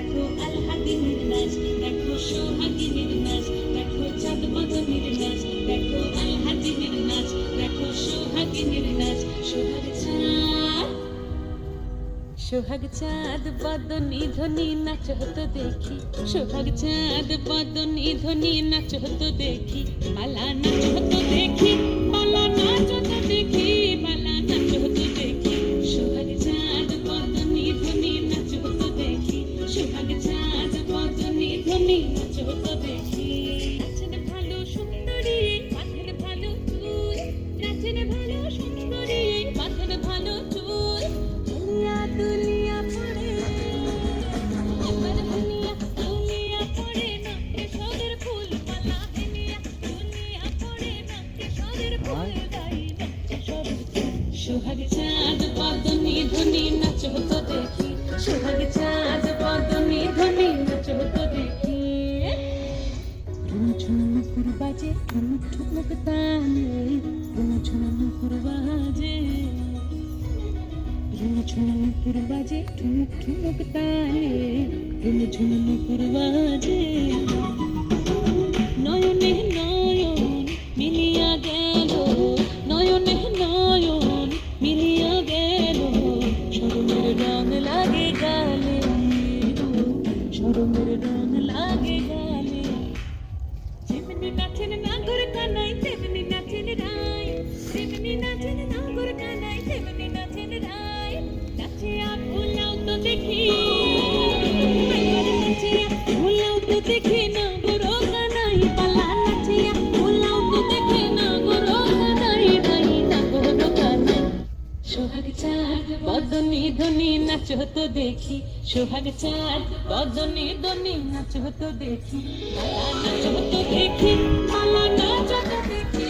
দেখো আলহাদিনের নাচ, দেখো সোহাগিনীর নাচ, দেখো চাঁদ বদনের নাচ, দেখো আলহাদিনের নাচ, দেখো সোহাগিনীর নাচ। সোহাগ চাঁদ বদনী ধ্বনি নাচ হতো দেখি, সোহাগ চাঁদ বদনী ধ্বনি নাচ হতো দেখি, বালা নাচ হতো দেখি, বালা নাচ হতো দেখি, বালা নাচ হতো দেখি। সোহাগ চাঁদ বদনী ধ্বনি নাচ হতো দেখি, সোহাগ চাঁদ বদনী ধ্বনি নাচ হতো দেখি। নাচেন ভালো সুন্দরী মাথের ভালো চুল, নাচেন ভালো সুন্দরী মাথের ভালো চুল, দুনিয়া দুনিয়া পড়ে এবার দুনিয়া দুনিয়া পড়ে নাকে সদের ফুল মালা হেনিয়া, দুনিয়া পড়ে নাকে সদের ফুল গাই নাচে সদের। সোহাগ চাঁদ বদনী ধ্বনি নাচ হতো দেখি, সোহাগ চাঁদ বদনী ধ্বনি নাচ হতো দেখি। ঝুমঝুমুকুর বাজে ঠুমুক ঠুমুক তালে, ঝুমঝুমুকুর বাজে, ঝুমঝুমুকুর বাজে ঠুমুক ঠুমুক তালে, ঝুমঝুমুকুর বাজে। নয়নে নয়ন মিলিয়া গেল, নয়নে নয়ন মিলিয়া গেল, শরমের রং লাগে গালে, শরমের রং লাগে গালে। যেমনি নাচেন নাগর কানাই তেমনি নাচেন রাই, তেমনি নাচেন নাগর কানাই তেমনি নাচেন রাই। নাচিয়া ভুলাও তো দেখি, নাচিয়া ভুলাও তো দেখি নাগর কানাই, পালা নাচিয়া ভুলাও তো দেখি নাগর কানাই, রাই নাগর কানাই। সোহাগ চাঁদ বদনী ধ্বনি নাচ হতো দেখি, সোহাগ চাঁদ বদনী ধ্বনি নাচ হতো দেখি, মালা নাচ হতো দেখি, মালা নাচ হতো দেখি।